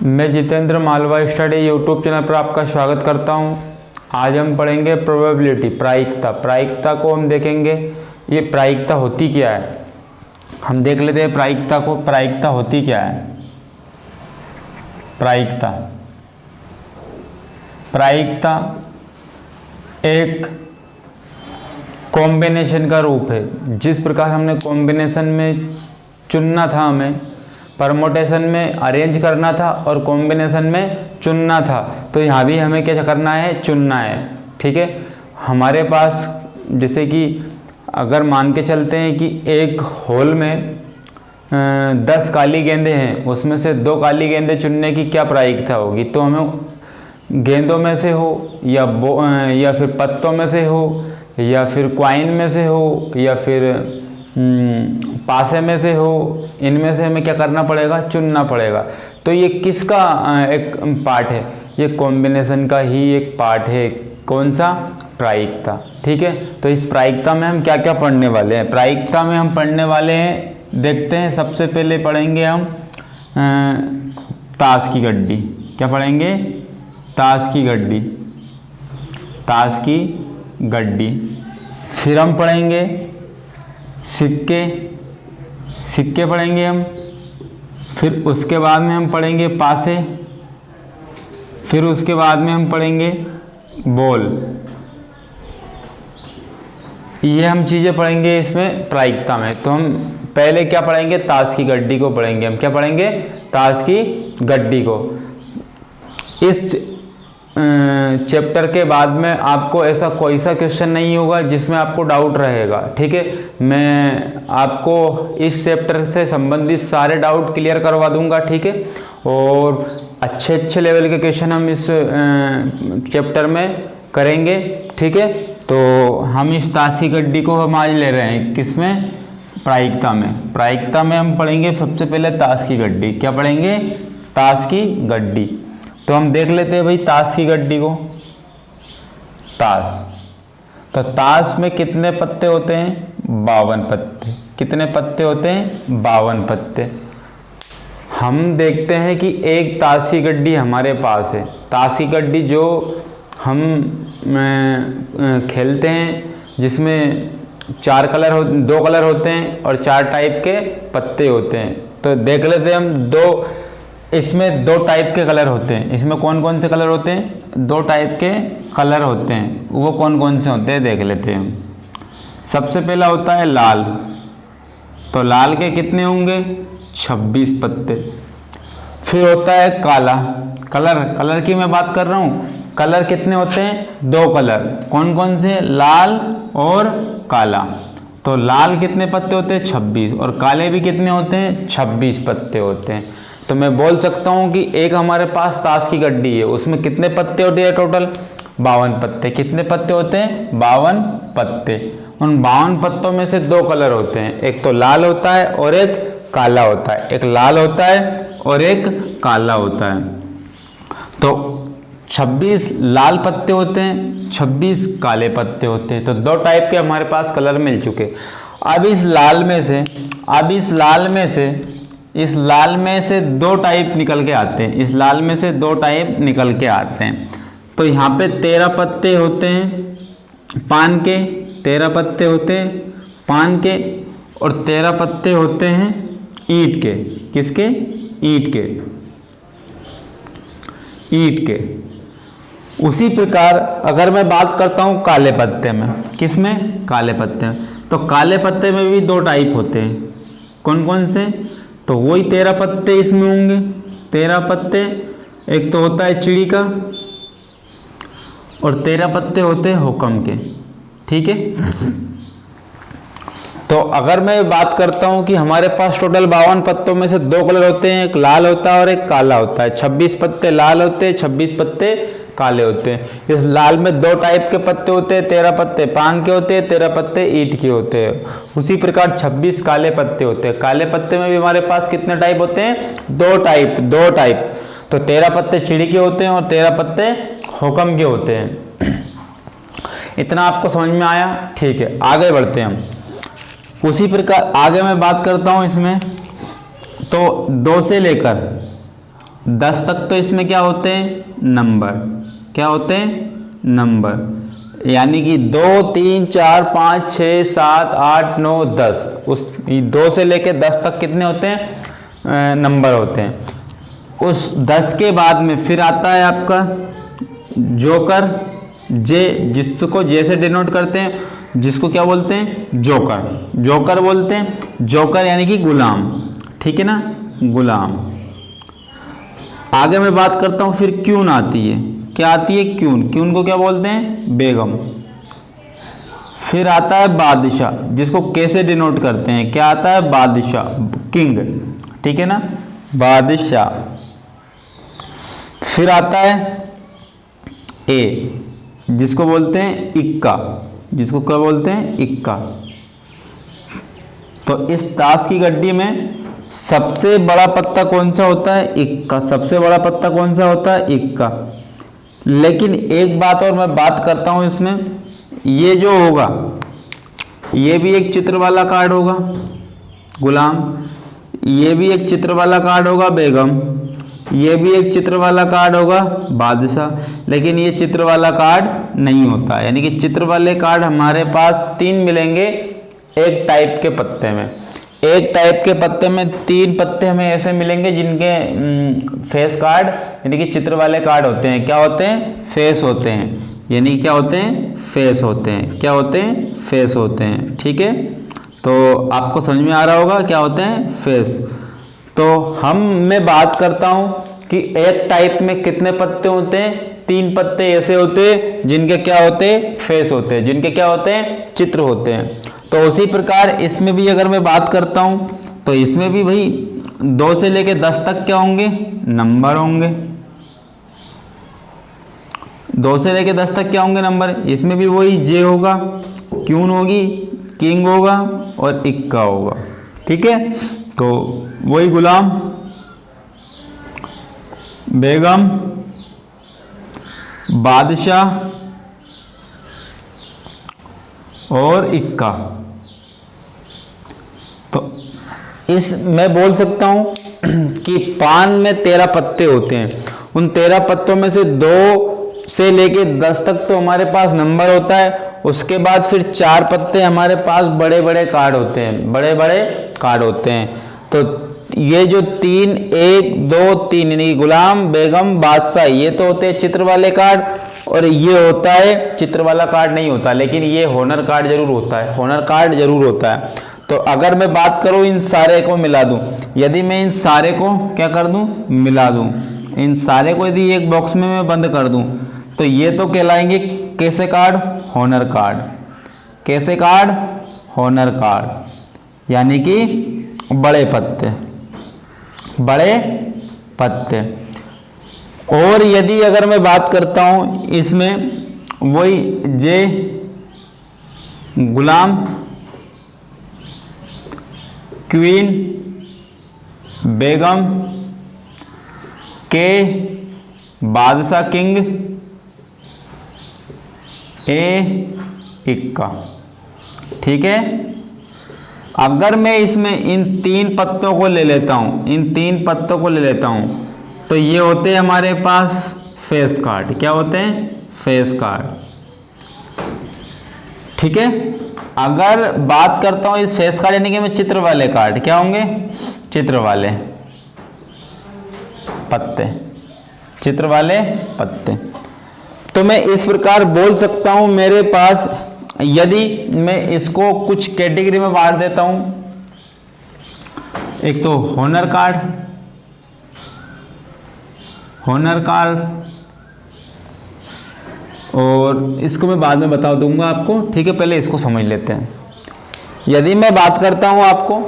मैं Jitendra Malwa study YouTube channel पर आपका स्वागत करता हूं। आज हम पढ़ेंगे प्रोबेबिलिटी, प्रायिकता। प्रायिकता को हम देखेंगे, ये प्रायिकता होती क्या है। हम देख लेते हैं प्रायिकता को। प्रायिकता होती क्या है। प्रायिकता एक कॉम्बिनेशन का रूप है। जिस प्रकार हमने कॉम्बिनेशन में चुनना था, हमें परमोटेशन में अरेंज करना था और कॉम्बिनेशन में चुनना था, तो यहाँ भी हमें क्या करना है, चुनना है। ठीक है, हमारे पास जैसे कि अगर मान के चलते हैं कि एक होल में 10 काली गेंदें हैं, उसमें से 2 काली गेंदें चुनने की क्या प्रायिकता होगी, तो हमें गेंदों में से हो या फिर पत्तों में से हो या फिर क्वाइन में से हो या फिर पासे में से हो, इनमें से हमें क्या करना पड़ेगा, चुनना पड़ेगा। तो ये किसका एक पार्ट है, ये कॉम्बिनेशन का ही एक पार्ट है। कौन सा, प्रायिकता। ठीक है, तो इस प्रायिकता में हम क्या क्या पढ़ने वाले हैं। प्रायिकता में हम पढ़ने वाले हैं, देखते हैं। सबसे पहले पढ़ेंगे हम ताश की गड्डी। क्या पढ़ेंगे, ताश की गड्डी। ताश की गड्डी। फिर हम पढ़ेंगे सिक्के। सिक्के पढ़ेंगे हम। फिर उसके बाद में हम पढ़ेंगे पासे। फिर उसके बाद में हम पढ़ेंगे बॉल। ये हम चीज़ें पढ़ेंगे इसमें प्रायिकता में। तो हम पहले क्या पढ़ेंगे, ताश की गड्डी को पढ़ेंगे। हम क्या पढ़ेंगे, ताश की गड्डी को। इस चैप्टर के बाद में आपको ऐसा कोई सा क्वेश्चन नहीं होगा जिसमें आपको डाउट रहेगा। ठीक है, मैं आपको इस चैप्टर से संबंधित सारे डाउट क्लियर करवा दूंगा। ठीक है, और अच्छे लेवल के क्वेश्चन हम इस चैप्टर में करेंगे। ठीक है, तो हम इस ताश की गड्डी को हम आज ले रहे हैं किसमें, प्रायिकता में। प्रायिकता में हम पढ़ेंगे सबसे पहले ताश की गड्डी। क्या पढ़ेंगे, ताश की गड्डी। तो हम देख लेते हैं भाई ताश की गड्डी को। ताश, तो ताश में कितने पत्ते होते हैं, 52 पत्ते। कितने पत्ते होते हैं, 52 पत्ते। हम देखते हैं कि एक ताश की गड्डी हमारे पास है। ताश की गड्डी जो हम खेलते हैं, जिसमें 2 कलर होते हैं और 4 टाइप के पत्ते होते हैं। तो देख लेते हैं हम इसमें 2 टाइप के कलर होते हैं। इसमें कौन कौन से कलर होते हैं, 2 टाइप के कलर होते हैं। वो कौन कौन से होते हैं, देख लेते हैं हम। सबसे पहला होता है लाल। तो लाल के कितने होंगे, 26 पत्ते। फिर होता है काला। कलर की मैं बात कर रहा हूँ। कलर कितने होते हैं, 2 कलर। कौन कौन से, लाल और काला। तो लाल कितने पत्ते होते हैं, 26, और काले भी कितने होते हैं, 26 पत्ते होते हैं। तो मैं बोल सकता हूँ कि एक हमारे पास ताश की गड्डी है, उसमें कितने पत्ते होते हैं, टोटल 52 पत्ते। कितने पत्ते होते हैं, 52 पत्ते। उन 52 पत्तों में से 2 कलर होते हैं, एक तो लाल होता है और एक काला होता है। एक लाल होता है और एक काला होता है। तो 26 लाल पत्ते होते हैं, 26 काले पत्ते होते हैं। तो 2 टाइप के हमारे पास कलर मिल चुके। अब इस लाल में से 2 टाइप निकल के आते हैं। इस लाल में से 2 टाइप निकल के आते हैं। तो यहाँ पे 13 पत्ते होते हैं पान के, 13 पत्ते होते हैं पान के, और 13 पत्ते होते हैं ईंट के। किसके, ईंट के। उसी प्रकार अगर मैं बात करता हूँ काले पत्ते में, किसमें, काले पत्ते में, तो काले पत्ते में भी 2 टाइप होते हैं। कौन कौन से, तो वही 13 पत्ते इसमें होंगे। 13 पत्ते, एक तो होता है चिड़ी का और 13 पत्ते होते हैं हुक्म के। ठीक है, तो अगर मैं बात करता हूं कि हमारे पास टोटल 52 पत्तों में से 2 कलर होते हैं, एक लाल होता है और एक काला होता है। 26 पत्ते लाल होते हैं, 26 पत्ते काले होते हैं। इस लाल में 2 टाइप के पत्ते होते हैं, 13 पत्ते पान के होते हैं, 13 पत्ते ईंट के होते हैं। उसी प्रकार 26 काले पत्ते होते हैं। काले पत्ते में भी हमारे पास कितने टाइप होते हैं, 2 टाइप। तो 13 पत्ते चिड़ी के होते हैं और 13 पत्ते हुक्म के होते हैं। इतना आपको समझ में आया। ठीक है, आगे बढ़ते हैं हम। उसी प्रकार आगे मैं बात करता हूँ इसमें, तो 2 से लेकर 10 तक तो इसमें क्या होते हैं, नंबर। क्या होते हैं, नंबर। यानी कि 2 3 4 5 6 7 8 9 10, उस 2 से लेके 10 तक कितने होते हैं, नंबर होते हैं। उस 10 के बाद में फिर आता है आपका जोकर, जे, जिसको जे से डिनोट करते हैं, जिसको क्या बोलते हैं, जोकर। जोकर बोलते हैं, जोकर यानी कि गुलाम। ठीक है ना, गुलाम। आगे मैं बात करता हूं फिर क्यून आती है। क्या आती है, क्यून। क्यून को क्या बोलते हैं, बेगम। फिर आता है बादशाह, जिसको के से डिनोट करते हैं। क्या आता है, बादशाह, किंग। ठीक है ना, बादशाह। फिर आता है ए, जिसको बोलते हैं इक्का। जिसको क्या बोलते हैं, इक्का। तो इस ताश की गड्डी में सबसे बड़ा पत्ता कौन सा होता है, इक्का। सबसे बड़ा पत्ता कौन सा होता है, इक्का। लेकिन एक बात और मैं बात करता हूं इसमें, ये जो होगा ये भी एक चित्र वाला कार्ड होगा, गुलाम। ये भी एक चित्र वाला कार्ड होगा, बेगम। ये भी एक चित्र वाला कार्ड होगा, बादशाह। लेकिन ये चित्र वाला कार्ड नहीं होता, यानी कि चित्र वाले कार्ड हमारे पास 3 मिलेंगे एक टाइप के पत्ते में। एक टाइप के पत्ते में 3 पत्ते हमें ऐसे मिलेंगे जिनके फेस कार्ड यानी कि चित्र वाले कार्ड होते हैं। क्या होते हैं, फेस होते हैं। यानी क्या होते हैं, फेस होते हैं। क्या होते हैं, फेस होते हैं। ठीक है, तो आपको समझ में आ रहा होगा क्या होते हैं, फेस। तो मैं बात करता हूं कि एक टाइप में कितने पत्ते होते हैं, 3 पत्ते ऐसे होते हैं जिनके क्या होते हैं, फेस होते हैं, जिनके क्या होते हैं, चित्र होते हैं। तो उसी प्रकार इसमें भी अगर मैं बात करता हूं तो इसमें भी भाई 2 से लेके 10 तक क्या होंगे, नंबर होंगे। 2 से लेके 10 तक क्या होंगे, नंबर। इसमें भी वही जे होगा, क्यून होगी, किंग होगा और इक्का होगा। ठीक है, तो वही गुलाम, बेगम, बादशाह और इक्का। तो इस मैं बोल सकता हूं कि पान में 13 पत्ते होते हैं। उन 13 पत्तों में से 2 से लेके 10 तक तो हमारे पास नंबर होता है। उसके बाद फिर 4 पत्ते हमारे पास बड़े बड़े कार्ड होते हैं, बड़े बड़े कार्ड होते हैं। तो ये जो 3 1 2 3 यानी गुलाम, बेगम, बादशाह, ये तो होते हैं चित्र वाले कार्ड। और ये होता है, चित्र वाला कार्ड नहीं होता, लेकिन ये होनर कार्ड जरूर होता है। होनर कार्ड जरूर होता है। तो अगर मैं बात करूं, इन सारे को मिला दूं, यदि मैं इन सारे को क्या कर दूं, मिला दूं, इन सारे को यदि एक बॉक्स में मैं बंद कर दूं, तो ये तो कहलाएंगे कैसे कार्ड, होनर कार्ड। कैसे कार्ड, होनर कार्ड, यानी कि बड़े पत्ते, बड़े पत्ते। और यदि अगर मैं बात करता हूं इसमें, वही जे, गुलाम, क्वीन, बेगम, के, बादशाह, किंग, ए, इक्का। ठीक है, अगर मैं इसमें इन 3 पत्तों को ले लेता हूं, इन 3 पत्तों को ले लेता हूं, तो ये होते हैं हमारे पास फेस कार्ड। क्या होते हैं, फेस कार्ड। ठीक है, अगर बात करता हूं इस फेस कार्ड यानी कि मैं चित्र वाले कार्ड, क्या होंगे, चित्र वाले पत्ते, चित्र वाले पत्ते। तो मैं इस प्रकार बोल सकता हूं मेरे पास, यदि मैं इसको कुछ कैटेगरी में बांट देता हूं, एक तो होनर कार्ड, होनर कार्ड, और इसको मैं बाद में बता दूंगा आपको। ठीक है, पहले इसको समझ लेते हैं। यदि मैं बात करता हूं आपको,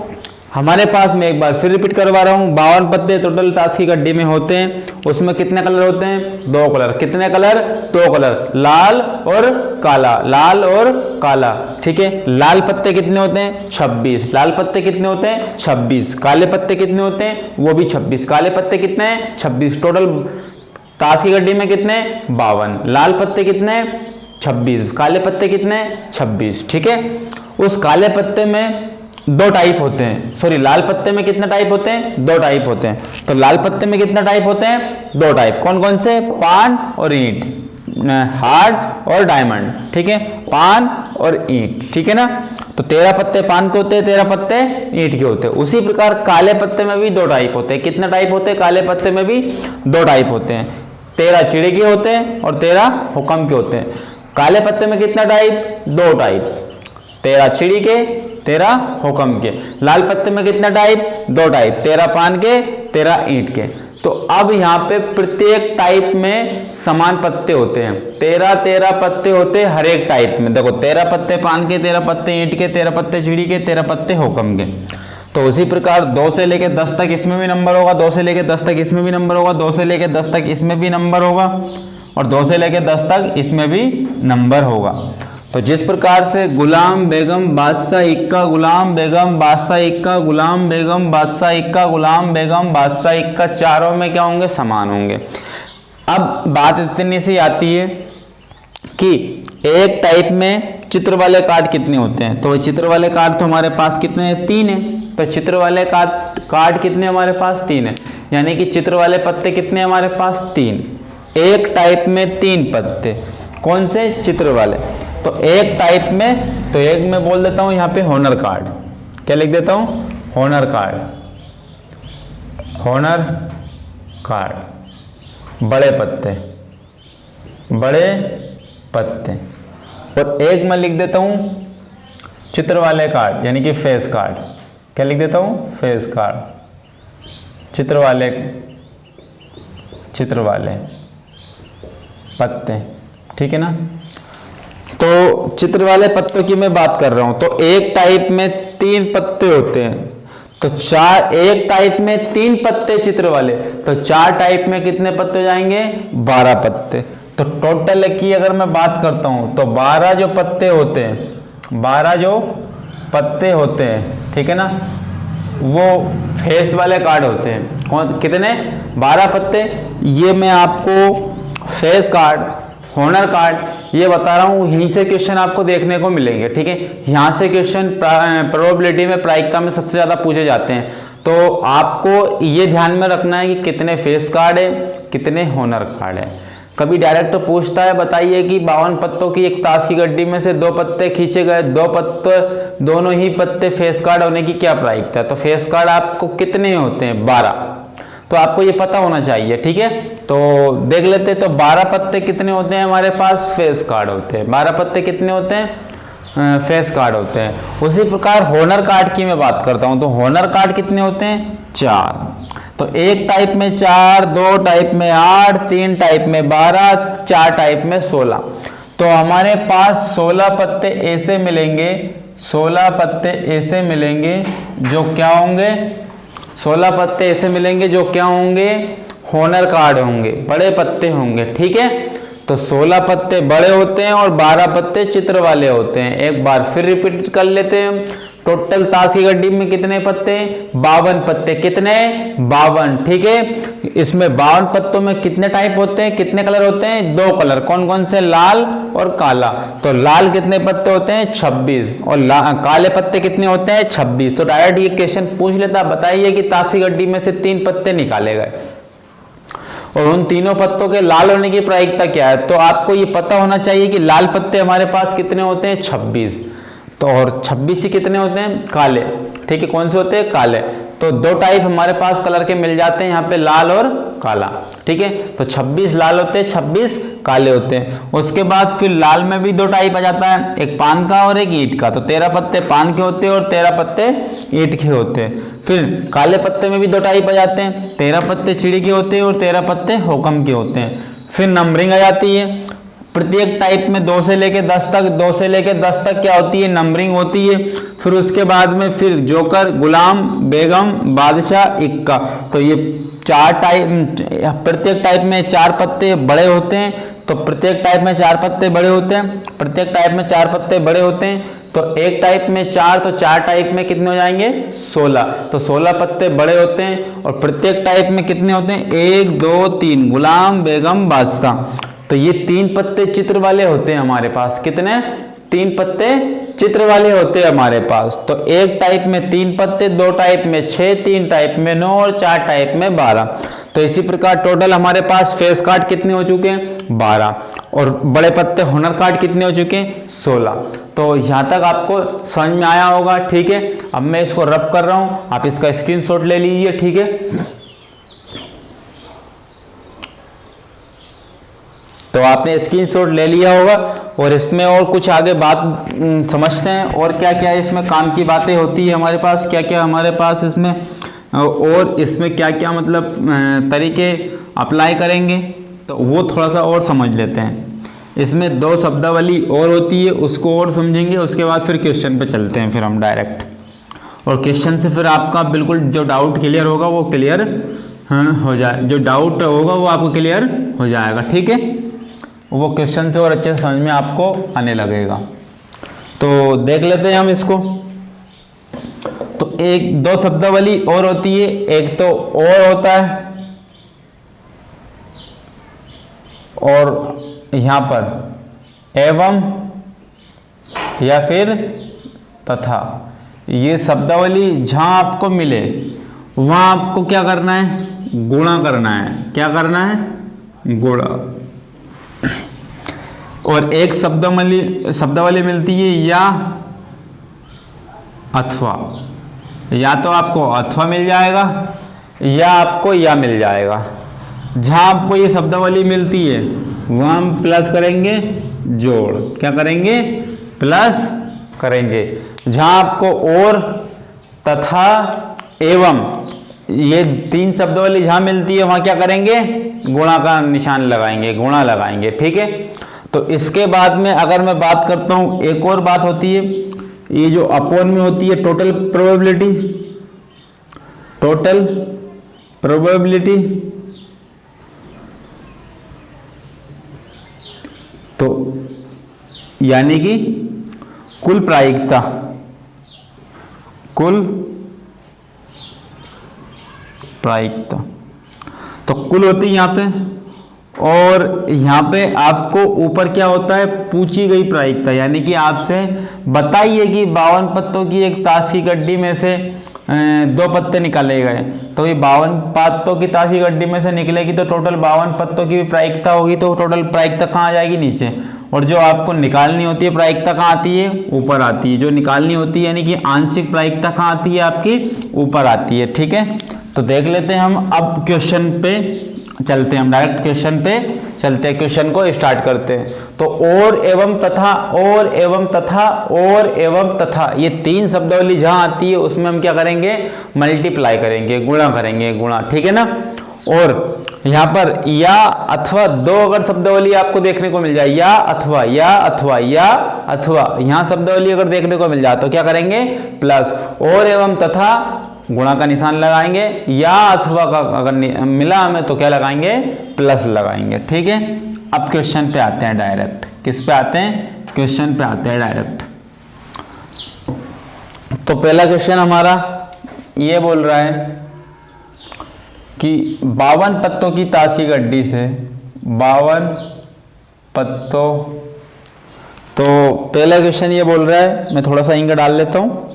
हमारे पास, मैं एक बार फिर रिपीट करवा रहा हूं, 52 पत्ते टोटल ताश की गड्डी में होते हैं। उसमें कितने कलर होते हैं, 2 कलर। कितने कलर, 2 कलर, लाल और काला, लाल और काला। ठीक है, लाल पत्ते कितने होते हैं, 26। लाल पत्ते कितने होते हैं, 26। काले पत्ते कितने होते हैं, वो भी 26। काले पत्ते कितने हैं, 26। टोटल ताश की गड्डी में कितने, 52। लाल पत्ते कितने, 26। काले पत्ते कितने, 26। ठीक है, उस काले पत्ते में दो टाइप होते हैं, सॉरी लाल पत्ते में कितने टाइप होते हैं? दो टाइप होते हैं। तो लाल पत्ते में कितने टाइप होते हैं? दो टाइप। कौन कौन से? पान और ईंट, हार्ड और डायमंड, ठीक है, पान और ईंट, ठीक है ना। तो 13 पत्ते पान के होते हैं, 13 पत्ते ईंट के होते हैं। उसी प्रकार काले पत्ते में भी दो टाइप होते हैं। कितने टाइप होते हैं? काले पत्ते में भी दो टाइप होते हैं। 13 चिड़ी के होते हैं और 13 हुक्म के होते हैं। काले पत्ते में कितना टाइप? दो टाइप, 13 चिड़ी के, 13 हुक्म के। लाल पत्ते में कितना टाइप? दो टाइप, 13 पान के, 13 ईंट के। तो अब यहाँ पे प्रत्येक टाइप में समान पत्ते होते हैं, 13 पत्ते होते हैं हर एक टाइप में। देखो 13 पत्ते पान के, 13 पत्ते ईंट के, 13 पत्ते चिड़ी के, 13 पत्ते हुक्म के। तो उसी प्रकार 2 से लेके 10 तक इसमें भी नंबर होगा, 2 से लेके 10 तक इसमें भी नंबर होगा, 2 से लेके 10 तक इसमें भी नंबर होगा, और 2 से लेके 10 तक इसमें भी नंबर होगा। तो जिस प्रकार से गुलाम बेगम बादशाह इक्का, गुलाम बेगम बादशाह इक्का, गुलाम बेगम बादशाह इक्का, गुलाम बेगम बादशाह इक्का, चारों में क्या होंगे? समान होंगे। अब बात इतनी सी आती है कि एक टाइप में चित्र वाले कार्ड कितने होते हैं? तो चित्र वाले कार्ड तो हमारे पास कितने हैं? 3 है। तो चित्र वाले कार्ड कितने हमारे पास? 3 है। यानी कि चित्र वाले पत्ते कितने हमारे पास? 3। एक टाइप में 3 पत्ते, कौन से? चित्र वाले। तो एक टाइप में, तो एक में बोल देता हूं यहाँ पे होनर कार्ड। क्या लिख देता हूं? होनर कार्ड, होनर कार्ड, बड़े पत्ते, बड़े पत्ते। और एक में लिख देता हूं चित्र वाले कार्ड, यानी कि फेस कार्ड। क्या लिख देता हूं? फेस कार्ड, चित्र वाले पत्ते, ठीक है ना। तो चित्र वाले पत्तों की मैं बात कर रहा हूं। तो एक टाइप में 3 पत्ते होते हैं, तो एक टाइप में 3 पत्ते चित्र वाले, तो 4 टाइप में कितने पत्ते जाएंगे? 12 पत्ते। तो टोटल की अगर मैं बात करता हूं तो 12 जो पत्ते होते हैं, 12 जो पत्ते होते हैं, ठीक है ना, वो फेस वाले कार्ड होते हैं। कौन कितने? 12 पत्ते। ये मैं आपको फेस कार्ड, होनर कार्ड ये बता रहा हूँ, यहीं से क्वेश्चन आपको देखने को मिलेंगे, ठीक है। यहाँ से क्वेश्चन प्रोबेबिलिटी में, प्रायिकता में सबसे ज़्यादा पूछे जाते हैं। तो आपको ये ध्यान में रखना है कि कितने फेस कार्ड है, कितने होनर कार्ड है। कभी डायरेक्ट तो पूछता है बताइए कि 52 पत्तों की एक ताश की गड्डी में से 2 पत्ते खींचे गए, 2 पत्ते, दोनों ही पत्ते फेस कार्ड होने की क्या प्रायिकता है? तो फेस कार्ड आपको कितने होते हैं? 12। तो आपको ये पता होना चाहिए, ठीक है। तो देख लेते हैं। तो 12 पत्ते कितने होते हैं हमारे पास? फेस कार्ड होते हैं। 12 पत्ते कितने होते हैं? फेस कार्ड होते हैं। उसी प्रकार होनर कार्ड की मैं बात करता हूं। तो होनर कार्ड कितने होते हैं? 4। तो एक टाइप में 4, 2 टाइप में 8, 3 टाइप में 12, 4 टाइप में 16। तो हमारे पास 16 पत्ते ऐसे मिलेंगे, 16 पत्ते ऐसे मिलेंगे जो क्या होंगे? 16 पत्ते ऐसे मिलेंगे जो क्या होंगे? होनर कार्ड होंगे, बड़े पत्ते होंगे, ठीक है। तो 16 पत्ते बड़े होते हैं और 12 पत्ते चित्र वाले होते हैं। एक बार फिर रिपीट कर लेते हैं। टोटल ताश की गड्डी में कितने पत्ते? 52 पत्ते। कितने? 52, ठीक है। इसमें 52 पत्तों में कितने टाइप होते हैं, कितने कलर होते हैं? 2 कलर। कौन कौन से? लाल और काला। तो लाल कितने पत्ते होते हैं? 26। और काले पत्ते कितने होते हैं? 26। तो डायरेक्ट ये क्वेश्चन पूछ लेता, बताइए कि ताश की गड्डी में से 3 पत्ते निकाले गए और उन तीनों पत्तों के लाल होने की प्रायिकता क्या है? तो आपको ये पता होना चाहिए कि लाल पत्ते हमारे पास कितने होते हैं? 26। तो और 26 ही कितने होते हैं? काले, ठीक है। कौन से होते हैं? काले। तो 2 टाइप हमारे पास कलर के मिल जाते हैं यहाँ पे, लाल और काला, ठीक है। तो 26 लाल होते हैं, 26 काले होते हैं। उसके बाद फिर लाल में भी 2 टाइप आ जाता है, एक पान का और एक ईंट का। तो 13 पत्ते पान के होते हैं और 13 पत्ते ईंट के होते हैं। फिर काले पत्ते में भी 2 टाइप आ जाते हैं, 13 पत्ते चिड़ी के होते हैं और 13 पत्ते हुक्म के होते हैं। फिर नंबरिंग आ जाती है। प्रत्येक टाइप में 2 से लेके 10 तक, 2 से लेके 10 तक क्या होती है? नंबरिंग होती है। फिर उसके बाद में फिर जोकर, गुलाम, बेगम, बादशाह, इक्का। तो ये 4 टाइप, प्रत्येक टाइप में 4 पत्ते बड़े होते हैं। तो प्रत्येक टाइप में 4 पत्ते बड़े होते हैं, प्रत्येक टाइप में 4 पत्ते बड़े होते हैं। तो एक टाइप में 4, तो 4 टाइप में कितने हो जाएंगे? 16। तो 16 पत्ते बड़े होते हैं। और प्रत्येक टाइप में कितने होते हैं? 1, 2, 3, गुलाम, बेगम, बादशाह। तो ये 3 पत्ते चित्र वाले होते हैं हमारे पास। कितने? 3 पत्ते चित्र वाले होते हैं हमारे पास, तो एक टाइप में 3 पत्ते, 2 टाइप में 6, 3 टाइप में 9 और 4 टाइप में 12। तो इसी प्रकार टोटल हमारे पास फेस कार्ड कितने हो चुके हैं? 12। और बड़े पत्ते हुनर कार्ड कितने हो चुके हैं? 16। तो यहाँ तक आपको समझ में आया होगा, ठीक है। अब मैं इसको रब कर रहा हूँ, आप इसका स्क्रीनशॉट ले लीजिए, ठीक है। तो आपने स्क्रीनशॉट ले लिया होगा और इसमें और कुछ आगे बात समझते हैं और क्या क्या इसमें काम की बातें होती है हमारे पास, क्या क्या हमारे पास इसमें, और इसमें क्या क्या मतलब तरीके अप्लाई करेंगे, तो वो थोड़ा सा और समझ लेते हैं। इसमें 2 शब्दावली और होती है, उसको और समझेंगे, उसके बाद फिर क्वेश्चन पे चलते हैं फिर हम डायरेक्ट, और क्वेश्चन से फिर आपका बिल्कुल जो डाउट क्लियर होगा वो क्लियर हो जाए, जो डाउट होगा वो आपको क्लियर हो जाएगा, ठीक है। वो क्वेश्चन से और अच्छे से समझ में आपको आने लगेगा। तो देख लेते हैं हम इसको। तो 2 शब्दावली और होती है, एक तो और होता है, और यहाँ पर एवं या फिर तथा, ये शब्दावली जहाँ आपको मिले वहाँ आपको क्या करना है? गुणा करना है। क्या करना है? गुणा। और एक शब्दावली मिलती है या अथवा, या तो आपको अथवा मिल जाएगा या आपको या मिल जाएगा। जहाँ आपको ये शब्दावली मिलती है वहाँ हम प्लस करेंगे जोड़, क्या करेंगे? प्लस करेंगे। जहाँ आपको और, तथा, एवं, ये 3 शब्दावली जहाँ मिलती है वहाँ क्या करेंगे? गुणा का निशान लगाएंगे, गुणा लगाएंगे, ठीक है। तो इसके बाद में अगर मैं बात करता हूँ, एक और बात होती है, ये जो अपोन में होती है टोटल प्रोबेबिलिटी, टोटल प्रोबेबिलिटी। तो यानी कि कुल प्रायिकता, कुल प्रायिकता, तो कुल होती है यहाँ पे, और यहाँ पे आपको ऊपर क्या होता है? पूछी गई प्रायिकता, यानी कि आपसे बताइए कि 52 पत्तों की एक ताश की गड्डी में से 2 पत्ते निकाले गए, तो ये 52 पत्तों की ताश की गड्डी में से निकलेगी तो टोटल 52 पत्तों की भी प्रायिकता होगी, तो टोटल प्रायिकता कहाँ आ जाएगी? नीचे। और जो आपको निकालनी होती है प्रायिकता कहाँ आती है? ऊपर आती है। जो निकालनी होती है यानी कि आंशिक प्रायिकता कहाँ आती है? आपकी ऊपर आती है, ठीक है। तो देख लेते हैं हम, अब क्वेश्चन पे चलते हैं, हम डायरेक्ट क्वेश्चन पे चलते हैं, क्वेश्चन को स्टार्ट करते हैं। तो और एवं तथा, और एवं तथा, और एवं तथा, ये 3 शब्दावली जहां आती है उसमें हम क्या करेंगे? मल्टीप्लाई करेंगे, गुणा करेंगे, गुणा, ठीक है ना। और यहाँ पर या अथवा 2 अगर शब्दावली आपको देखने को मिल जाए, या अथवा, या अथवा, या अथवा, यहाँ शब्दावली अगर देखने को मिल जाए तो क्या करेंगे? प्लस। और एवं तथा गुणा का निशान लगाएंगे, या अथवा का अगर मिला हमें तो क्या लगाएंगे? प्लस लगाएंगे, ठीक है। अब क्वेश्चन पे आते हैं डायरेक्ट। किस पे आते हैं? क्वेश्चन पे आते हैं डायरेक्ट। तो पहला क्वेश्चन हमारा ये बोल रहा है कि 52 पत्तों की ताश की गड्डी से 52 पत्तों, तो पहला क्वेश्चन ये बोल रहा है, मैं थोड़ा सा इंक डाल लेता हूँ।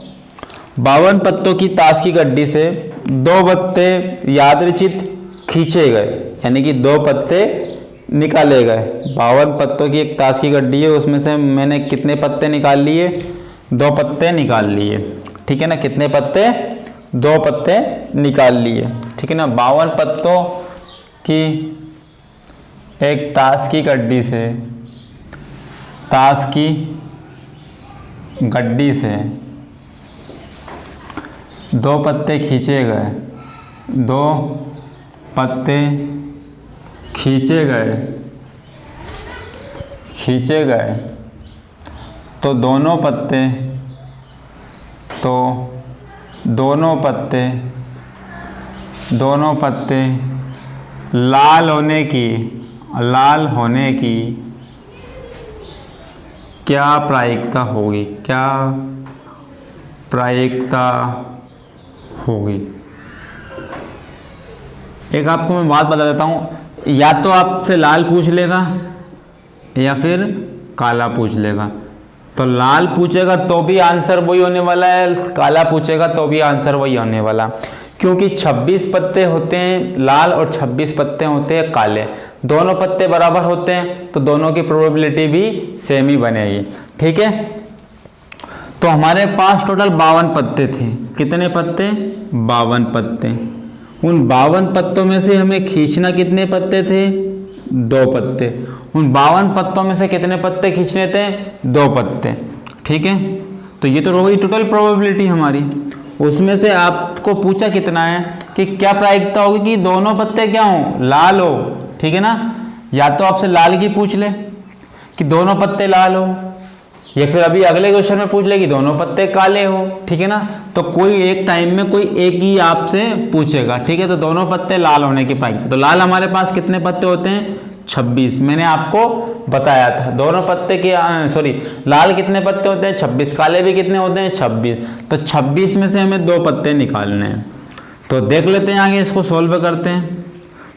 52 पत्तों की ताश की गड्डी से 2 पत्ते यादृच्छिक खींचे गए, यानी कि 2 पत्ते निकाले गए। 52 पत्तों की एक ताश की गड्डी है, उसमें से मैंने कितने पत्ते निकाल लिए? 2 पत्ते निकाल लिए, ठीक है ना। कितने पत्ते? 2 पत्ते निकाल लिए, ठीक है ना। 52 पत्तों की एक ताश की गड्डी से, ताश की गड्डी से 2 पत्ते खींचे गए, 2 पत्ते खींचे गए, खींचे गए, तो दोनों पत्ते, तो दोनों पत्ते, दोनों पत्ते लाल होने की, लाल होने की क्या प्रायिकता होगी? क्या प्रायिकता होगी? एक आपको मैं बात बता देता हूँ, या तो आपसे लाल पूछ लेगा या फिर काला पूछ लेगा। तो लाल पूछेगा तो भी आंसर वही होने वाला है, काला पूछेगा तो भी आंसर वही होने वाला, क्योंकि 26 पत्ते होते हैं लाल और 26 पत्ते होते हैं काले। दोनों पत्ते बराबर होते हैं तो दोनों की प्रोबेबिलिटी भी सेम ही बनेगी। ठीक है, तो हमारे पास टोटल 52 पत्ते थे। कितने पत्ते? 52 पत्ते। उन 52 पत्तों में से हमें खींचना कितने पत्ते थे? 2 पत्ते। उन 52 पत्तों में से कितने पत्ते खींचने थे? 2 पत्ते। ठीक है, तो ये तो हो गई टोटल प्रोबेबिलिटी हमारी। उसमें से आपको पूछा कितना है कि क्या प्रायिकता होगी कि दोनों पत्ते क्या हो? लाल हो। ठीक है ना, या तो आपसे लाल की पूछ ले कि दोनों पत्ते लाल हो, या फिर अभी अगले क्वेश्चन में पूछ ले कि दोनों पत्ते काले हो। ठीक है ना, तो कोई एक टाइम में कोई एक ही आपसे पूछेगा। ठीक है, तो दोनों पत्ते लाल होने की प्रायिकता, तो लाल हमारे पास कितने पत्ते होते हैं? 26। मैंने आपको बताया था दोनों पत्ते की लाल कितने पत्ते होते हैं? 26। काले भी कितने होते हैं? 26। तो 26 में से हमें 2 पत्ते निकालने हैं। तो देख लेते हैं आगे, इसको सोल्व करते हैं।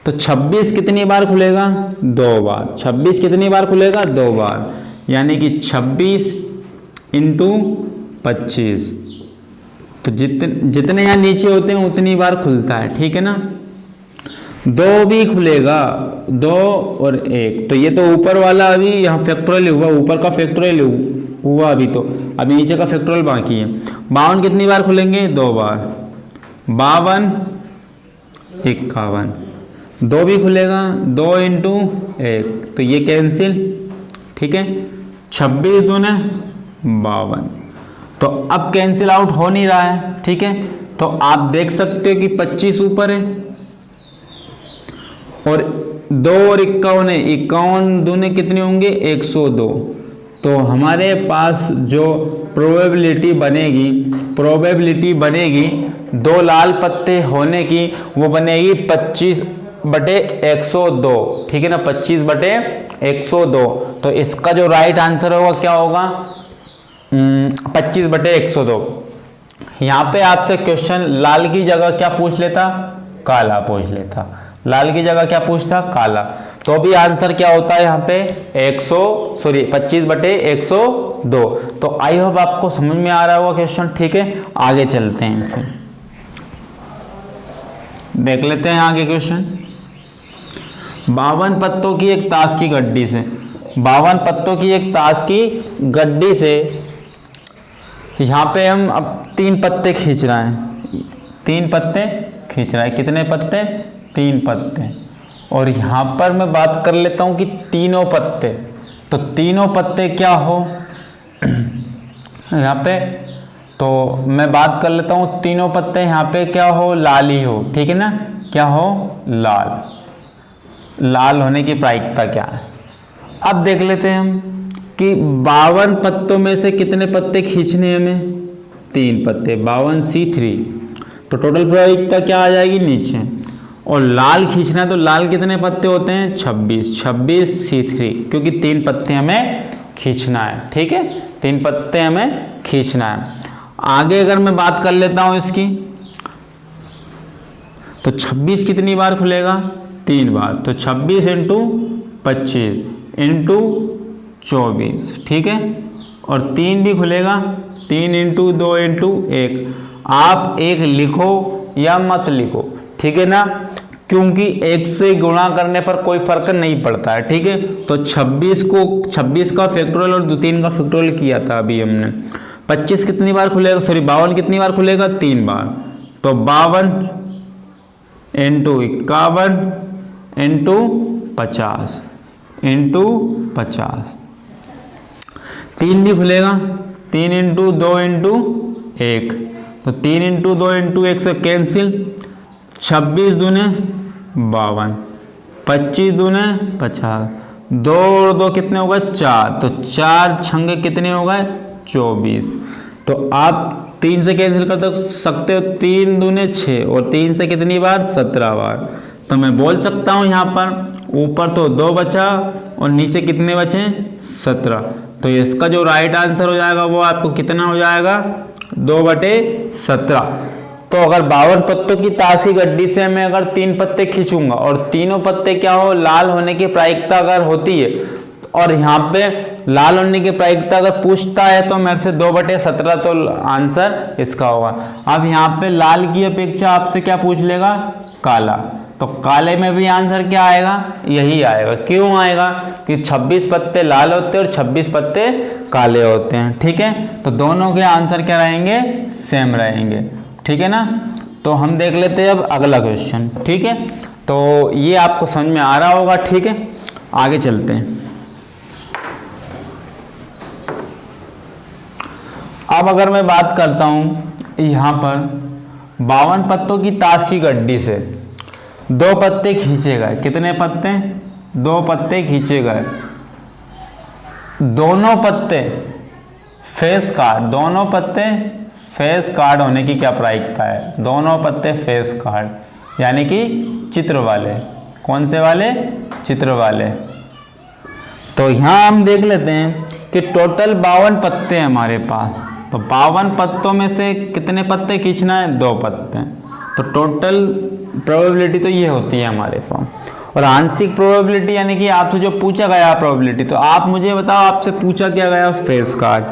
तो 26 कितनी बार खुलेगा? 2 बार। 26 कितनी बार खुलेगा? 2 बार, यानी कि 26 × 25। तो जितने यहाँ नीचे होते हैं उतनी बार खुलता है। ठीक है ना, 2 भी खुलेगा, 2 और 1। तो ये तो ऊपर वाला अभी यहाँ फैक्टोरियल हुआ, ऊपर का फैक्टोरियल हुआ अभी, तो अभी नीचे का फैक्टोरियल बाकी है। 52 कितनी बार खुलेंगे? 2 बार। 52 51, 2 भी खुलेगा, 2 × 1, तो ये कैंसिल। ठीक है, 26 दूने 52, तो अब कैंसिल आउट हो नहीं रहा है। ठीक है, तो आप देख सकते हो कि 25 ऊपर है और 2 और 51 है, 51 दूने कितने होंगे? 102। तो हमारे पास जो प्रोबेबिलिटी बनेगी 2 लाल पत्ते होने की, वो बनेगी 25/102। ठीक है ना, 25/102। तो इसका जो राइट आंसर होगा क्या होगा? 25/102। यहाँ पे आपसे क्वेश्चन लाल की जगह क्या पूछ लेता? काला पूछ लेता। लाल की जगह क्या पूछता? काला। तो भी आंसर क्या होता है यहाँ पे? 25/102। तो आई होप आपको समझ में आ रहा होगा क्वेश्चन। ठीक है, आगे चलते हैं, फिर देख लेते हैं आगे क्वेश्चन। 52 पत्तों की एक ताश की गड्डी से, 52 पत्तों की एक ताश की गड्डी से यहाँ पे हम अब 3 पत्ते खींच रहे हैं। 3 पत्ते खींच रहा है। कितने पत्ते? 3 पत्ते। और यहाँ पर मैं बात कर लेता हूँ कि तीनों पत्ते, तो तीनों पत्ते क्या हो यहाँ पे, तो मैं बात कर लेता हूँ तीनों पत्ते यहाँ पे क्या हो? लाल ही हो। ठीक है ना, क्या हो? लाल। लाल होने की प्रायिकता क्या है? अब देख लेते हैं हम कि 52 पत्तों में से कितने पत्ते खींचने हैं हमें? 3 पत्ते। 52C3, तो टोटल प्रायिकता क्या आ जाएगी? नीचे। और लाल खींचना है तो लाल कितने पत्ते होते हैं? 26C3, क्योंकि 3 पत्ते हमें खींचना है। ठीक है, 3 पत्ते हमें खींचना है। आगे अगर मैं बात कर लेता हूं इसकी, तो 26 कितनी बार खुलेगा? 3 बार। तो 26 × 25 × 24। ठीक है, और 3 भी खुलेगा, 3 × 2 × 1। आप 1 लिखो या मत लिखो। ठीक है ना, क्योंकि 1 से गुणा करने पर कोई फर्क नहीं पड़ता है। ठीक है, तो 26 का फैक्टोरियल और 3 का फैक्टोरियल किया था अभी हमने। 25 कितनी बार खुलेगा? 52 कितनी बार खुलेगा? 3 बार। तो 52 × 51 × 50 × 50। 3 भी खुलेगा, 3 × 2 × 1, तो 3 × 2 × 1 से कैंसिल। 26 दूने 52, 25 दूने 50, 2 और 2 कितने हो गए? 4, तो 4 छंगे कितने हो गए? 24। तो आप 3 से कैंसिल कर सकते हो, 3 दूने 6 और 3 से कितनी बार? 17 बार। तो मैं बोल सकता हूँ यहाँ पर ऊपर तो 2 बचा और नीचे कितने बचे? 17। तो इसका जो राइट आंसर हो जाएगा वो आपको कितना हो जाएगा? 2/17। तो अगर 52 पत्तों की ताश की गड्डी से मैं अगर 3 पत्ते खींचूंगा और तीनों पत्ते क्या हो? लाल होने की प्रायिकता अगर होती है, और यहाँ पे लाल होने की प्रायिकता अगर पूछता है तो मेरे से 2/17 तो आंसर इसका होगा। अब यहाँ पे लाल की अपेक्षा आपसे क्या पूछ लेगा, काला, तो काले में भी आंसर क्या आएगा, यही आएगा। क्यों आएगा कि 26 पत्ते लाल होते हैं और 26 पत्ते काले होते हैं, ठीक है। तो दोनों के आंसर क्या रहेंगे, सेम रहेंगे, ठीक है ना। तो हम देख लेते हैं अब अगला क्वेश्चन, ठीक है। तो ये आपको समझ में आ रहा होगा, ठीक है। आगे चलते हैं। अब अगर मैं बात करता हूं यहाँ पर 52 पत्तों की ताश की गड्डी से 2 पत्ते खींचे गए। कितने पत्ते, 2 पत्ते खींचे गए। दोनों पत्ते फेस कार्ड, दोनों पत्ते फेस कार्ड होने की क्या प्रायिकता है, दोनों पत्ते फेस कार्ड यानी कि चित्र वाले। कौन से वाले, चित्र वाले। तो यहाँ हम देख लेते हैं कि टोटल 52 पत्ते हैं हमारे पास। तो 52 पत्तों में से कितने पत्ते खींचना है, 2 पत्ते। तो टोटल प्रोबेबिलिटी तो ये होती है हमारे पास। और आंशिक प्रोबेबिलिटी यानी कि आपसे जो पूछा गया प्रोबेबिलिटी, तो आप मुझे बताओ आपसे पूछा क्या गया, फेस कार्ड।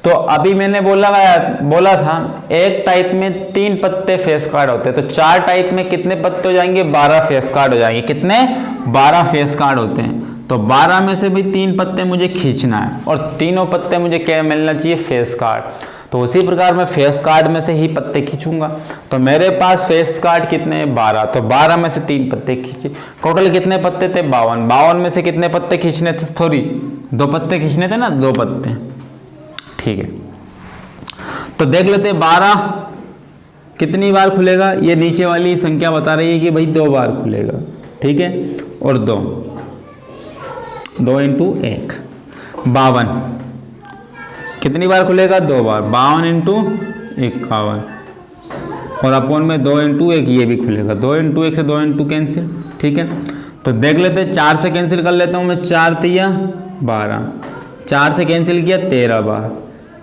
तो अभी मैंने बोला था एक टाइप में 3 पत्ते फेस कार्ड होते हैं। तो 4 टाइप में कितने पत्ते हो जाएंगे, 12 फेस कार्ड हो जाएंगे। कितने, 12 फेस कार्ड होते हैं। तो 12 में से भी 3 पत्ते मुझे खींचना है और तीनों पत्ते मुझे क्या मिलना चाहिए, फेस कार्ड। तो उसी प्रकार मैं फेस कार्ड में से ही पत्ते खींचूंगा। तो मेरे पास फेस कार्ड कितने हैं, 12। तो 12 में से 3 पत्ते खींचे। टोटल कितने पत्ते थे, 52। 52 में से कितने पत्ते खींचने थे, सॉरी 2 पत्ते खींचने थे ना, 2 पत्ते, ठीक है। तो देख लेते 12 कितनी बार खुलेगा, ये नीचे वाली संख्या बता रही है कि भाई 2 बार खुलेगा, ठीक है। और 2 × 1 52 कितनी बार खुलेगा, 2 बार। 52 × 51 और अपोन में 2 × 1 ये भी खुलेगा। 2 × 1 से 2 × कैंसिल, ठीक है। तो देख लेते 4 से कैंसिल कर लेता हूँ मैं। 4 तिया 12, 4 से कैंसिल किया 13 बार,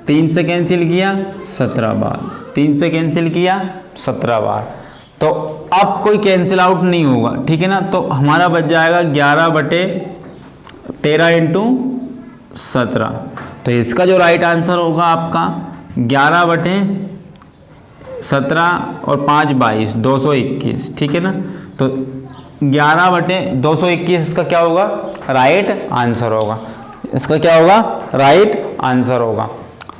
3 से कैंसिल किया 17 बार, 3 से कैंसिल किया 17 बार। तो अब कोई कैंसिल आउट नहीं होगा, ठीक है ना। तो हमारा बच जाएगा 11/13 × 17। तो इसका जो राइट आंसर होगा आपका 11/17 और 5 22 221, ठीक है ना। तो 11/221 इसका क्या होगा, राइट आंसर होगा। इसका क्या होगा, राइट आंसर होगा।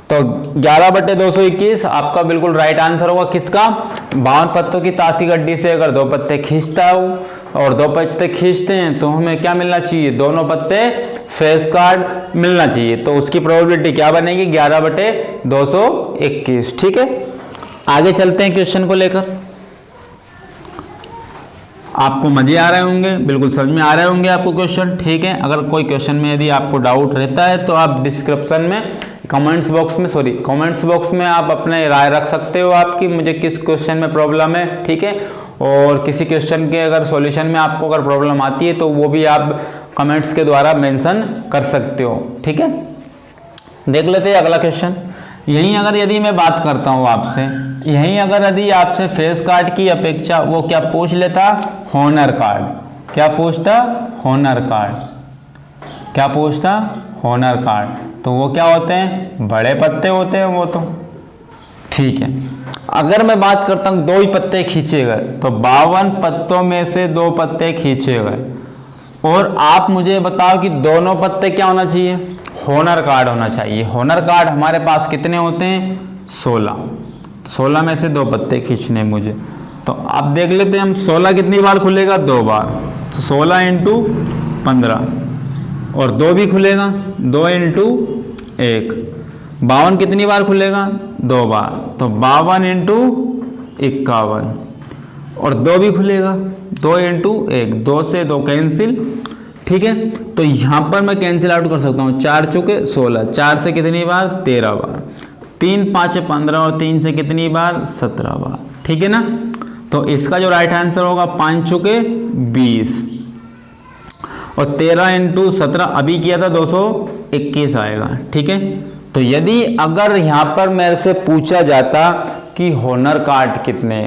तो 11/221 आपका बिल्कुल राइट आंसर होगा। किसका, 52 पत्तों की ताश की गड्डी से अगर 2 पत्ते खींचता हूँ और 2 पत्ते खींचते हैं तो हमें क्या मिलना चाहिए, दोनों पत्ते फेस कार्ड मिलना चाहिए। तो उसकी प्रोबेबिलिटी क्या बनेगी, 11/221, ठीक है। आगे चलते हैं क्वेश्चन को लेकर। आपको मजे आ रहे होंगे, बिल्कुल समझ में आ रहे होंगे आपको क्वेश्चन, ठीक है। अगर कोई क्वेश्चन में यदि आपको डाउट रहता है तो आप डिस्क्रिप्शन में कमेंट्स बॉक्स में आप अपने राय रख सकते हो आपकी, मुझे किस क्वेश्चन में प्रॉब्लम है, ठीक है। और किसी क्वेश्चन के अगर सॉल्यूशन में आपको अगर प्रॉब्लम आती है तो वो भी आप कमेंट्स के द्वारा मेंशन कर सकते हो, ठीक है। देख लेते हैं अगला क्वेश्चन। यहीं अगर यदि मैं बात करता हूँ आपसे, यहीं अगर यदि आपसे फेस कार्ड की अपेक्षा वो क्या पूछ लेता, हॉनर कार्ड। क्या पूछता, हॉनर कार्ड। क्या पूछता, हॉनर कार्ड। तो वो क्या होते हैं, बड़े पत्ते होते हैं वो तो, ठीक है। अगर मैं बात करता हूँ 2 ही पत्ते खींचे गए, तो 52 पत्तों में से 2 पत्ते खींचे गए और आप मुझे बताओ कि दोनों पत्ते क्या होना चाहिए, हॉनर कार्ड होना चाहिए। हॉनर कार्ड हमारे पास कितने होते हैं, 16। 16 में से 2 पत्ते खींचने मुझे। तो अब देख लेते हैं हम 16 कितनी बार खुलेगा, 2 बार। तो 16 × 15 और 2 भी खुलेगा, 2 × 1। 52 कितनी बार खुलेगा, 2 बार। तो 52 × 51 और 2 भी खुलेगा, 2 × 1। 2 से 2 कैंसिल, ठीक है। तो यहाँ पर मैं कैंसिल आउट कर सकता हूँ। 4 चौके 16, 4 से कितनी बार, 13 बार। 3 5 15 और 3 से कितनी बार, 17 बार, ठीक है ना। तो इसका जो राइट आंसर होगा 5 चौके 20 और 13 × 17 अभी किया था 221 आएगा, ठीक है। तो यदि अगर यहाँ पर मेरे से पूछा जाता कि हॉनर कार्ड कितने,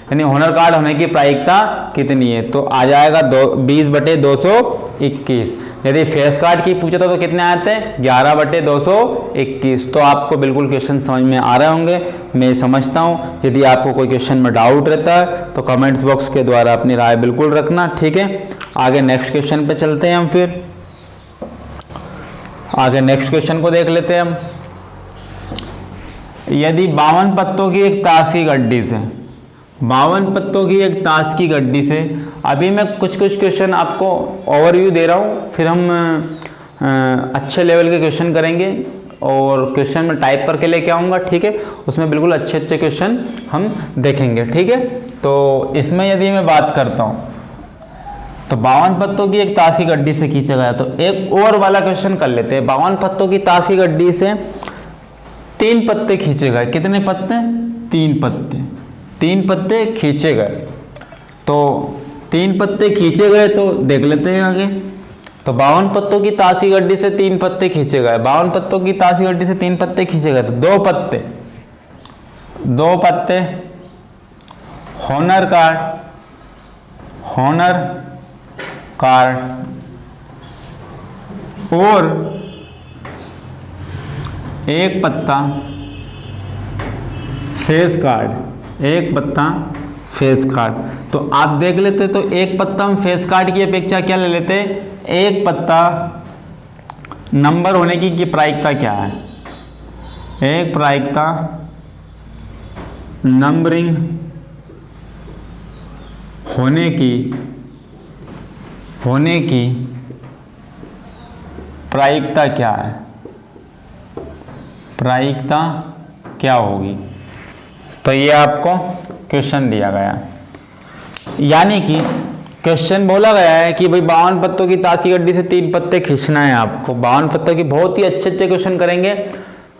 यानी हॉनर कार्ड होने की प्रायिकता कितनी है, तो आ जाएगा 20/221। यदि फेस कार्ड की पूछा तो कितने आते हैं 11/221। तो आपको बिल्कुल क्वेश्चन समझ में आ रहे होंगे, मैं समझता हूँ। यदि आपको कोई क्वेश्चन में डाउट रहता है तो कमेंट्स बॉक्स के द्वारा अपनी राय बिल्कुल रखना, ठीक है। आगे नेक्स्ट क्वेश्चन पे चलते हैं हम, फिर आगे नेक्स्ट क्वेश्चन को देख लेते हैं हम। यदि 52 पत्तों की एक ताश की गड्डी से 52 पत्तों की एक ताश की गड्डी से, अभी मैं कुछ क्वेश्चन आपको ओवरव्यू दे रहा हूँ, फिर हम अच्छे लेवल के क्वेश्चन करेंगे और क्वेश्चन में टाइप करके लेके आऊँगा, ठीक है। उसमें बिल्कुल अच्छे अच्छे क्वेश्चन हम देखेंगे, ठीक है। तो इसमें यदि मैं बात करता हूँ तो 52 पत्तों की एक ताश की गड्डी से खींचा गया, तो एक और वाला क्वेश्चन कर लेते हैं। 52 पत्तों की ताश की गड्डी से 3 पत्ते खींचे गए। कितने पत्ते? 3 पत्ते। 3 पत्ते खींचे गए। तो 3 पत्ते खींचे गए तो देख लेते हैं आगे। तो 52 पत्तों की ताश की गड्डी से 3 पत्ते खींचे गए। 52 पत्तों की ताश की गड्डी से 3 पत्ते खींचे गए तो 2 पत्ते होनर कार्ड और 1 पत्ता फेस कार्ड। 1 पत्ता फेस कार्ड। तो आप देख लेते तो 1 पत्ता हम फेस कार्ड की अपेक्षा क्या ले लेते? 1 पत्ता नंबर होने की प्रायिकता क्या है? एक प्रायिकता नंबरिंग होने की प्रायिकता क्या है? प्रायिकता क्या होगी? तो ये आपको क्वेश्चन दिया गया, यानी कि क्वेश्चन बोला गया है कि भाई 52 पत्तों की ताश की गड्डी से 3 पत्ते खींचना है आपको। 52 पत्तों की बहुत ही अच्छे अच्छे क्वेश्चन करेंगे,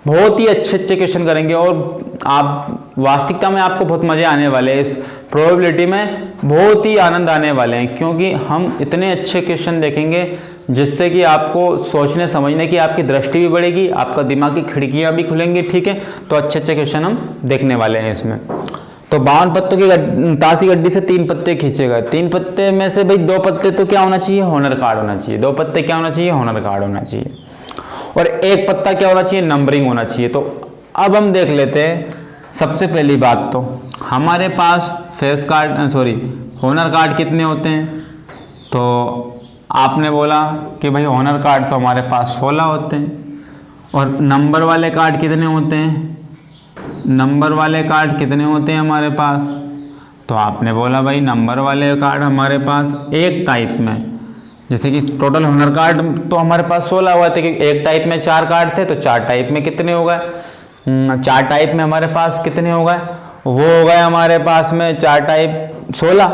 बहुत ही अच्छे अच्छे क्वेश्चन करेंगे और आप वास्तविकता में आपको बहुत मजे आने वाले हैं। इस प्रोबेबिलिटी में बहुत ही आनंद आने वाले हैं, क्योंकि हम इतने अच्छे क्वेश्चन देखेंगे जिससे कि आपको सोचने समझने की आपकी दृष्टि भी बढ़ेगी, आपका दिमाग की खिड़कियां भी खुलेंगी, ठीक है। तो अच्छे अच्छे क्वेश्चन हम देखने वाले हैं इसमें। तो 52 पत्तों की ताश की गड्डी से 3 पत्ते खींचे गए। 3 पत्ते में से भाई 2 पत्ते तो क्या होना चाहिए? होनर कार्ड होना चाहिए। 2 पत्ते क्या होना चाहिए? होनर कार्ड होना चाहिए। और 1 पत्ता क्या होना चाहिए? नंबरिंग होना चाहिए। तो अब हम देख लेते हैं। सबसे पहली बात तो हमारे पास फेस कार्ड होनर कार्ड कितने होते हैं? तो आपने बोला कि भाई होनर कार्ड तो हमारे पास 16 होते हैं। और नंबर वाले कार्ड कितने होते हैं? नंबर वाले कार्ड कितने होते हैं हमारे पास? तो आपने बोला भाई नंबर वाले कार्ड हमारे पास एक टाइप में, जैसे कि टोटल होनर कार्ड तो हमारे पास 16 हुआ थे, क्योंकि एक टाइप में 4 कार्ड थे। तो 4 टाइप में कितने हो गए? 4 टाइप में हमारे पास कितने हो गए? वो हो गए हमारे पास में 4 टाइप 16।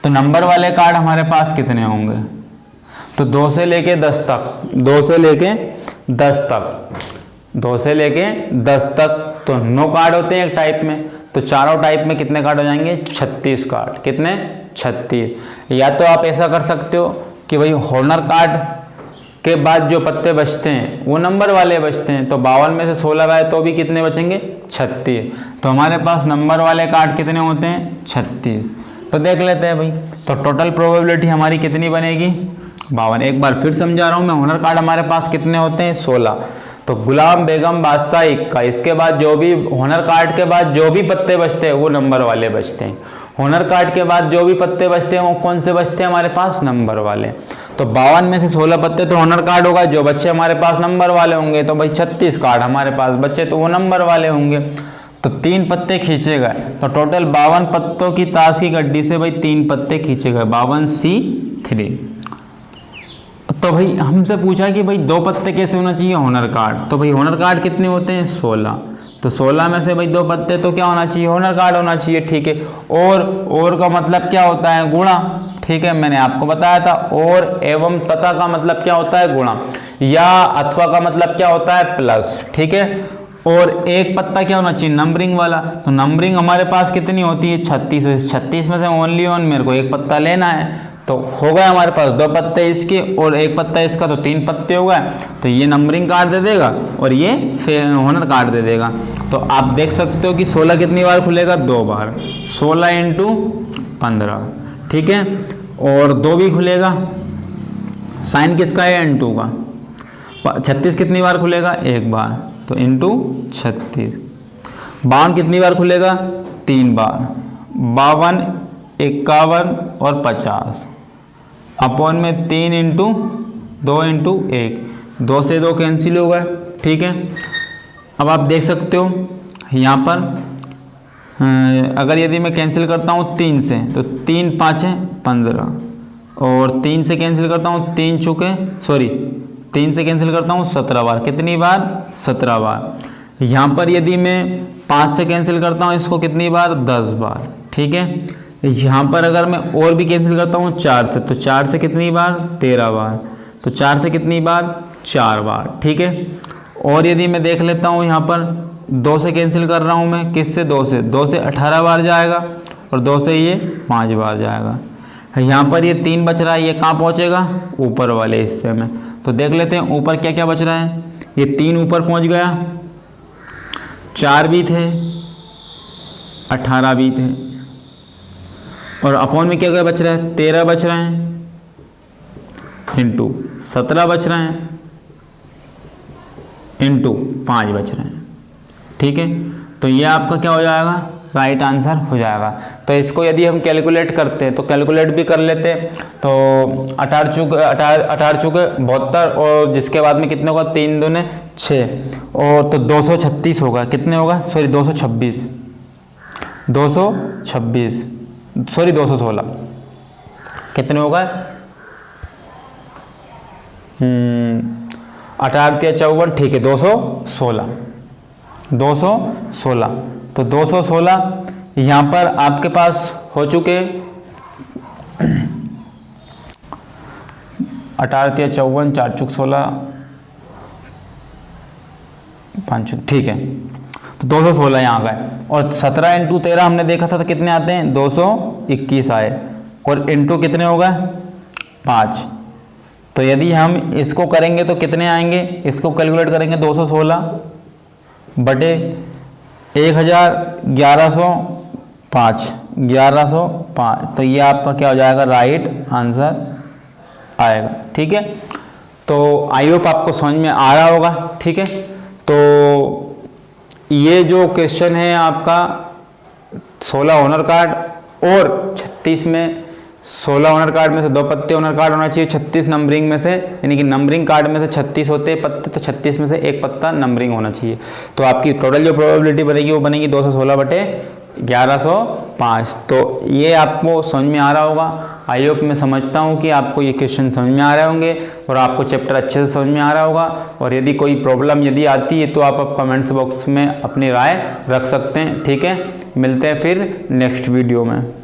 तो नंबर वाले कार्ड हमारे पास कितने होंगे? तो 2 से लेके 10 तक, 2 से लेके 10 तक, 2 से लेके 10 तक तो 9 कार्ड होते हैं एक टाइप में। तो चारों टाइप में कितने कार्ड हो जाएंगे? 36 कार्ड। कितने? 36। या तो आप ऐसा कर सकते हो कि भाई होनर कार्ड के बाद जो पत्ते बचते हैं वो नंबर वाले बचते हैं। तो 52 में से 16 गए तो भी कितने बचेंगे? 36। तो हमारे पास नंबर वाले कार्ड कितने होते हैं? 36। तो देख लेते हैं भाई। तो टोटल प्रोबेबिलिटी हमारी कितनी बनेगी? 52। एक बार फिर समझा रहा हूँ मैं, होनर कार्ड हमारे पास कितने होते हैं? 16। तो गुलाम बेगम बादशाह 1 इसके बाद जो भी होनर कार्ड के बाद जो भी पत्ते बचते हैं वो नंबर वाले बचते हैं। होनर कार्ड के बाद जो भी पत्ते बचते हैं वो कौन से बचते हैं हमारे पास? नंबर वाले। तो 52 में से 16 पत्ते तो होनर कार्ड होगा, जो बच्चे हमारे पास नंबर वाले होंगे। तो भाई 36 कार्ड हमारे पास बच्चे तो वो नंबर वाले होंगे। तो 3 पत्ते खींचे गए। तो टोटल 52 पत्तों की ताश की गड्डी से भाई 3 पत्ते खींचे गए, 52C3। तो भाई हमसे पूछा कि भाई 2 पत्ते कैसे होना चाहिए? Honour card. तो भाई होनर कार्ड कितने होते हैं? 16। तो 16 में से भाई 2 पत्ते तो क्या होना चाहिए? होनर कार्ड होना चाहिए, ठीक है। और का मतलब क्या होता है? गुणा, ठीक है। मैंने आपको बताया था और एवं तथा का मतलब क्या होता है? गुणा। या अथवा का मतलब क्या होता है? प्लस, ठीक है। और 1 पत्ता क्या होना चाहिए? नंबरिंग वाला। तो नंबरिंग हमारे पास कितनी होती है? 36। 36 में से ओनली मेरे को 1 पत्ता लेना है। तो हो गए हमारे पास 2 पत्ते इसके और 1 पत्ता इसका, तो 3 पत्ते हो गए। तो ये नंबरिंग कार्ड दे देगा और ये होनर कार्ड दे देगा। तो आप देख सकते हो कि 16 कितनी बार खुलेगा? 2 बार। 16 × 15, ठीक है। और 2 भी खुलेगा, साइन किसका है, N2 का। 36 कितनी बार खुलेगा, एक बार, तो इंटू 36। 52 कितनी बार खुलेगा, 3 बार। 52, 51 और 50 अपॉन में 3 इंटू 2 इंटू 1, 2 से 2 कैंसिल हो गए, ठीक है। अब आप देख सकते हो यहाँ पर अगर यदि मैं कैंसिल करता हूँ 3 से, तो 3 5 15, और 3 से कैंसिल करता हूँ 3 से कैंसिल करता हूँ 17 बार। कितनी बार, 17 बार। यहाँ पर यदि मैं 5 से कैंसिल करता हूँ इसको कितनी बार, 10 बार, ठीक है। यहाँ पर अगर मैं और भी कैंसिल करता हूँ 4 से, तो 4 से कितनी बार, 13 बार, तो 4 से कितनी बार, 4 बार, ठीक है। और यदि मैं देख लेता हूँ यहाँ पर 2 से कैंसिल कर रहा हूँ मैं, किससे, 2 से 18 बार जाएगा, और 2 से ये 5 बार जाएगा। यहाँ पर ये 3 बच रहा है, ये कहाँ पहुँचेगा, ऊपर वाले हिस्से में। तो देख लेते हैं ऊपर क्या क्या बच रहा है। ये 3 ऊपर पहुँच गया, 4 भी थे, 18 भी थे, और अपॉन में क्या क्या बच रहा है, 13 बच रहे हैं, इंटू 17 बच रहे हैं, इंटू 5 बच रहे हैं, ठीक है। तो ये आपका क्या हो जाएगा, राइट आंसर हो जाएगा। तो इसको यदि हम कैलकुलेट करते हैं तो कैलकुलेट भी कर लेते हैं। तो 18 चुके 72, और जिसके बाद में कितने होगा, 3 दूने 6, और तो 236 होगा। कितने होगा, 216, 216 कितने होगा, 18 × 54, ठीक है, 216। तो 216 यहाँ पर आपके पास हो चुके 18 × 54, 4 × 16, 5, ठीक है। तो 216 यहाँ गए, और 17 × 13 हमने देखा था तो कितने आते हैं, 221 आए, और इंटू कितने होगा, 5। तो यदि हम इसको करेंगे तो कितने आएंगे, इसको कैलकुलेट करेंगे 216 बटे 1105, तो ये आपका क्या हो जाएगा, राइट आंसर आएगा, ठीक है। तो आई होप आपको समझ में आ रहा होगा, ठीक है। तो ये जो क्वेश्चन है आपका 16 ऑनर कार्ड और 36 में 16 ऑनर कार्ड में से 2 पत्ते ऑनर कार्ड होना चाहिए, 36 नंबरिंग में से, यानी कि नंबरिंग कार्ड में से 36 होते हैं पत्ते, तो 36 में से 1 पत्ता नंबरिंग होना चाहिए। तो आपकी टोटल जो प्रोबेबिलिटी बनेगी वो बनेगी 216 बटे 1105। तो ये आपको समझ में आ रहा होगा। आई होप मैं समझता हूँ कि आपको ये क्वेश्चन समझ में आ रहे होंगे और आपको चैप्टर अच्छे से समझ में आ रहा होगा। और यदि कोई प्रॉब्लम यदि आती है तो आप कमेंट्स बॉक्स में अपनी राय रख सकते हैं, ठीक है। मिलते हैं फिर नेक्स्ट वीडियो में।